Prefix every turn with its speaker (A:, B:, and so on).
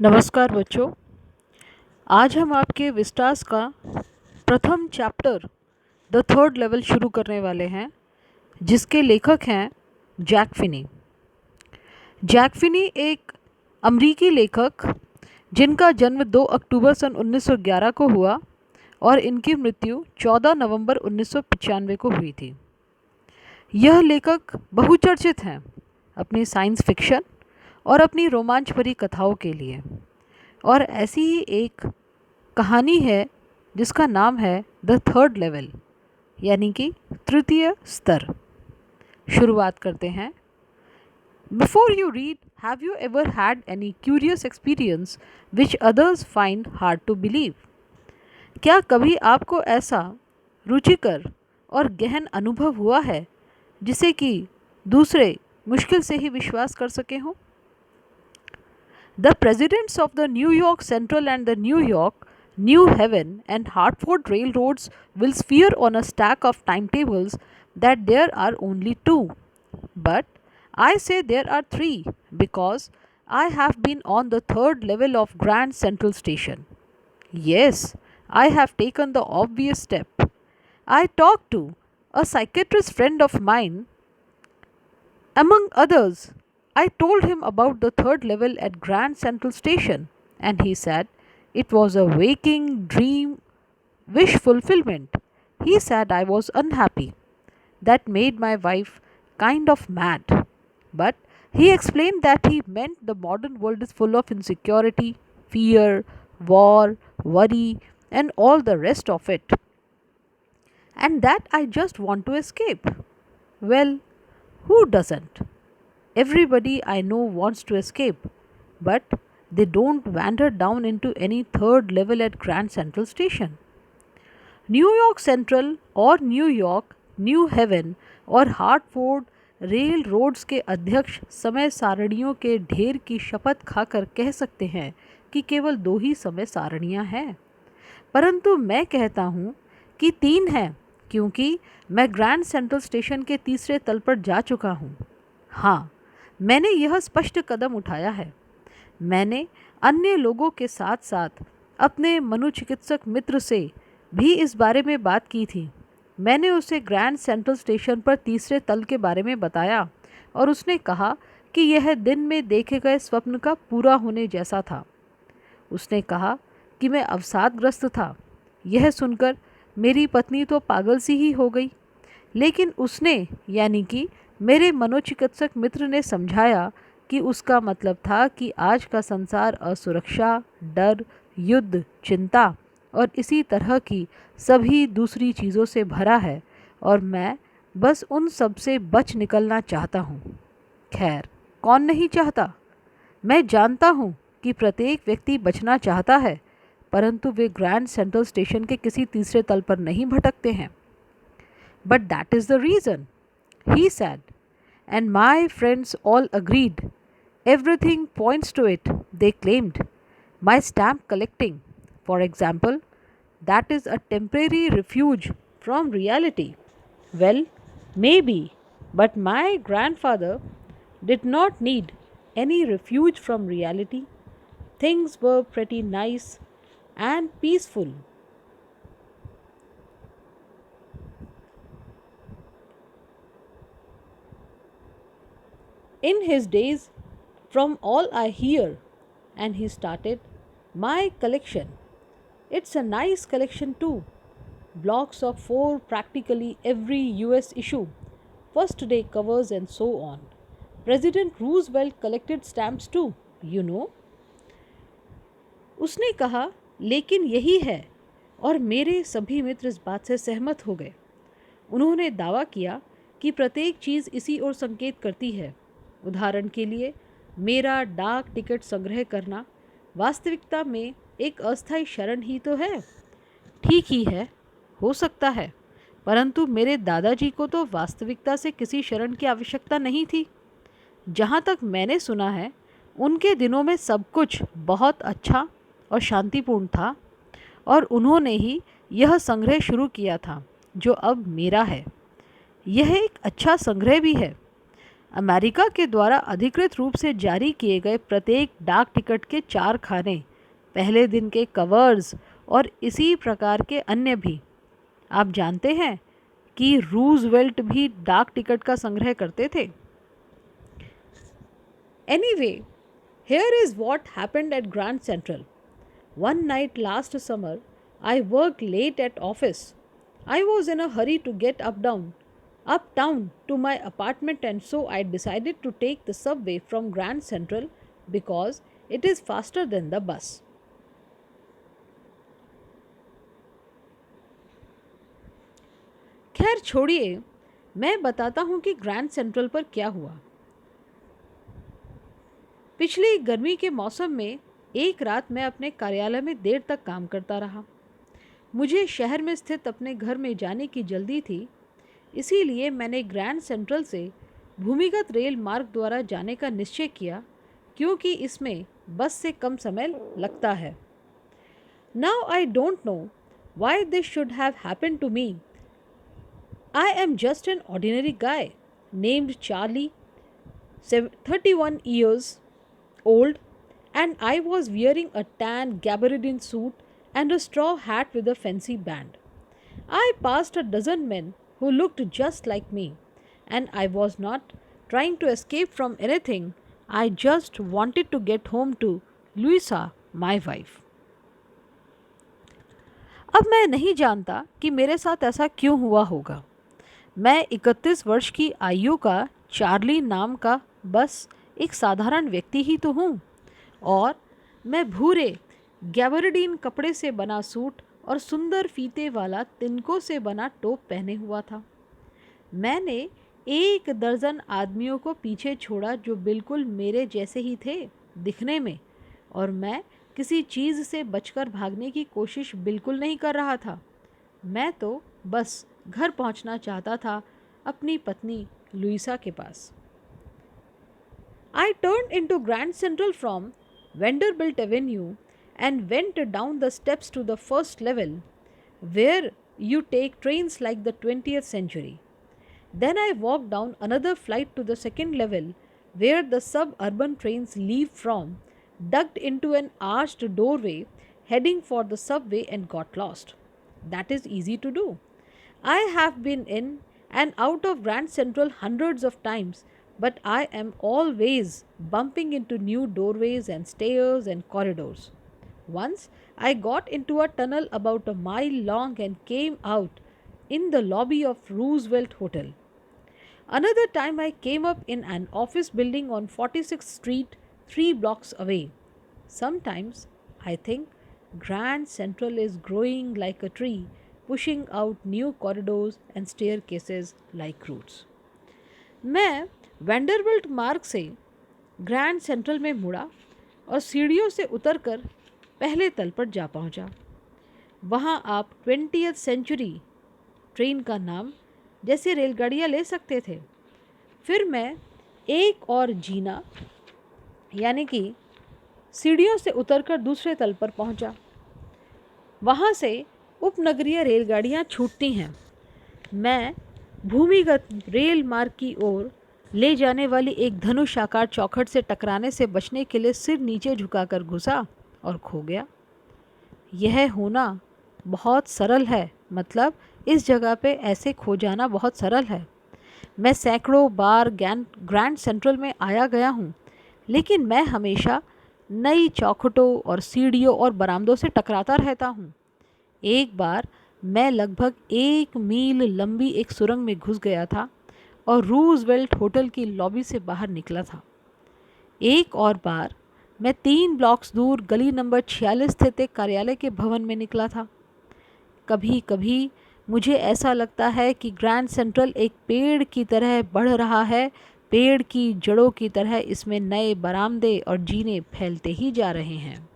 A: नमस्कार बच्चों। आज हम आपके विस्टास का प्रथम चैप्टर द थर्ड लेवल शुरू करने वाले हैं, जिसके लेखक हैं जैक फिनी। जैक फिनी एक अमरीकी लेखक जिनका जन्म 2 अक्टूबर सन 1911 को हुआ और इनकी मृत्यु 14 नवंबर 1995 को हुई थी। यह लेखक बहुचर्चित हैं अपनी साइंस फिक्शन और अपनी रोमांच भरी कथाओं के लिए, और ऐसी ही एक कहानी है जिसका नाम है द थर्ड लेवल, यानी कि तृतीय स्तर। शुरुआत करते हैं। Before you read, have you ever had any curious experience which others find hard to believe? क्या कभी आपको ऐसा रुचिकर और गहन अनुभव हुआ है जिसे कि दूसरे मुश्किल से ही विश्वास कर सके हों? The presidents of the New York Central and the New York, New Haven and Hartford railroads will swear on a stack of timetables that there are only two. But I say there are three because I have been on the third level of Grand Central Station. Yes, I have taken the obvious step. I talked to a psychiatrist friend of mine. Among others, I told him about the third level at Grand Central Station, and he said it was a waking dream wish fulfillment. He said I was unhappy. That made my wife kind of mad. But he explained that he meant the modern world is full of insecurity, fear, war, worry, and all the rest of it, and that I just want to escape. Well, who doesn't? Everybody I know wants to escape, but they don't wander down into any third level at Grand Central Station. New York central और new York, new haven और Hartford rail roads के अध्यक्ष समय सारणियों के ढेर की शपथ खाकर कह सकते हैं कि केवल दो ही समय सारणियां हैं, परंतु मैं कहता हूँ कि तीन हैं, क्योंकि मैं ग्रैंड सेंट्रल स्टेशन के तीसरे तल पर जा चुका हूँ। हाँ, मैंने यह स्पष्ट कदम उठाया है। मैंने अन्य लोगों के साथ साथ अपने मनोचिकित्सक मित्र से भी इस बारे में बात की थी। मैंने उसे ग्रैंड सेंट्रल स्टेशन पर तीसरे तल के बारे में बताया और उसने कहा कि यह दिन में देखे गए स्वप्न का पूरा होने जैसा था। उसने कहा कि मैं अवसादग्रस्त था। यह सुनकर मेरी पत्नी तो पागल सी ही हो गई, लेकिन उसने, यानी कि मेरे मनोचिकित्सक मित्र ने समझाया कि उसका मतलब था कि आज का संसार असुरक्षा, डर, युद्ध, चिंता और इसी तरह की सभी दूसरी चीज़ों से भरा है, और मैं बस उन सब से बच निकलना चाहता हूँ। खैर, कौन नहीं चाहता? मैं जानता हूँ कि प्रत्येक व्यक्ति बचना चाहता है, परंतु वे ग्रैंड सेंट्रल स्टेशन के किसी तीसरे तल पर नहीं भटकते हैं। But that is the reason, he said, and my friends all agreed. Everything points to it, they claimed. My stamp collecting, for example, that is a temporary refuge from reality. Well, maybe, but my grandfather did not need any refuge from reality. Things were pretty nice and peaceful. In his days, from all I hear, and he started my collection. It's a nice collection too. Blocks of four practically every US issue, first day covers, and so on. President Roosevelt collected stamps too, you know. उसने कहा, लेकिन यही है, और मेरे सभी मित्र इस बात से सहमत हो गए। उन्होंने दावा किया कि प्रत्येक चीज़ इसी ओर संकेत करती है। उदाहरण के लिए, मेरा डाक टिकट संग्रह करना वास्तविकता में एक अस्थायी शरण ही तो है। ठीक ही है, हो सकता है, परंतु मेरे दादाजी को तो वास्तविकता से किसी शरण की आवश्यकता नहीं थी। जहाँ तक मैंने सुना है, उनके दिनों में सब कुछ बहुत अच्छा और शांतिपूर्ण था, और उन्होंने ही यह संग्रह शुरू किया था जो अब मेरा है। यह एक अच्छा संग्रह भी है। अमेरिका के द्वारा अधिकृत रूप से जारी किए गए प्रत्येक डाक टिकट के 4 खाने, पहले दिन के कवर्स और इसी प्रकार के अन्य भी। आप जानते हैं कि रूजवेल्ट भी डाक टिकट का संग्रह करते थे। Anyway, here is what happened at Grand Central. One night last summer, I worked late at office. I was in a hurry to get uptown to my apartment, and so I decided to take the subway from Grand Central because it is faster than the bus. खैर छोड़िए, मैं बताता हूँ कि grand central पर क्या हुआ। पिछली गर्मी के मौसम में एक रात मैं अपने कार्यालय में देर तक काम करता रहा। मुझे शहर में स्थित अपने घर में जाने की जल्दी थी, इसीलिए मैंने ग्रैंड सेंट्रल से भूमिगत रेल मार्ग द्वारा जाने का निश्चय किया, क्योंकि इसमें बस से कम समय लगता है। Now I don't know why this should have happened to me. I am just an ordinary guy named Charlie, 31 years old, and I was wearing a tan gabardine suit and a straw hat with a fancy band. I passed a dozen men who looked just like me, and I was not trying to escape from anything. I just wanted to get home to Louisa, my wife. अब मैं नहीं जानता कि मेरे साथ ऐसा क्यों हुआ होगा। मैं 31 वर्ष की आयु का चार्ली नाम का बस एक साधारण व्यक्ति ही तो हूँ, और मैं भूरे गैबरडीन कपड़े से बना सूट और सुंदर फीते वाला तिनकों से बना टोप पहने हुआ था। मैंने 1 दर्जन आदमियों को पीछे छोड़ा जो बिल्कुल मेरे जैसे ही थे दिखने में, और मैं किसी चीज़ से बचकर भागने की कोशिश बिल्कुल नहीं कर रहा था। मैं तो बस घर पहुंचना चाहता था अपनी पत्नी लुइसा के पास। I turned into Grand Central from Vanderbilt Avenue and went down the steps to the first level, where you take trains like the 20th century. Then I walked down another flight to the second level, where the suburban trains leave from, ducked into an arched doorway heading for the subway, and got lost. That is easy to do. I have been in and out of Grand Central hundreds of times, but I am always bumping into new doorways and stairs and corridors. Once I got into a tunnel about a mile long and came out in the lobby of Roosevelt Hotel. Another time I came up in an office building on 46th Street, 3 blocks away. Sometimes I think Grand Central is growing like a tree, pushing out new corridors and staircases like roots. मैं Vanderbilt मार्ग से grand central में मुड़ा और सीढ़ियों से उतरकर पहले तल पर जा पहुंचा। वहां आप 20th सेंचुरी ट्रेन का नाम जैसे रेलगाड़ियां ले सकते थे। फिर मैं एक और जीना यानी कि सीढ़ियों से उतरकर दूसरे तल पर पहुंचा। वहां से उपनगरीय रेलगाड़ियां छूटती हैं। मैं भूमिगत रेल मार्ग की ओर ले जाने वाली एक धनुष आकार चौखट से टकराने से बचने के लिए सिर नीचे झुकाकर घुसा और खो गया। यह होना बहुत सरल है, मतलब इस जगह पे ऐसे खो जाना बहुत सरल है। मैं सैकड़ों बार ग्रैंड सेंट्रल में आया गया हूँ, लेकिन मैं हमेशा नई चौखटों और सीढ़ियों और बरामदों से टकराता रहता हूँ। एक बार मैं लगभग 1 मील लंबी एक सुरंग में घुस गया था और रूजवेल्ट होटल की लॉबी से बाहर निकला था। एक और बार मैं 3 ब्लॉक्स दूर गली नंबर 46 स्थित एक कार्यालय के भवन में निकला था। कभी कभी मुझे ऐसा लगता है कि ग्रैंड सेंट्रल एक पेड़ की तरह बढ़ रहा है, पेड़ की जड़ों की तरह इसमें नए बरामदे और जीने फैलते ही जा रहे हैं।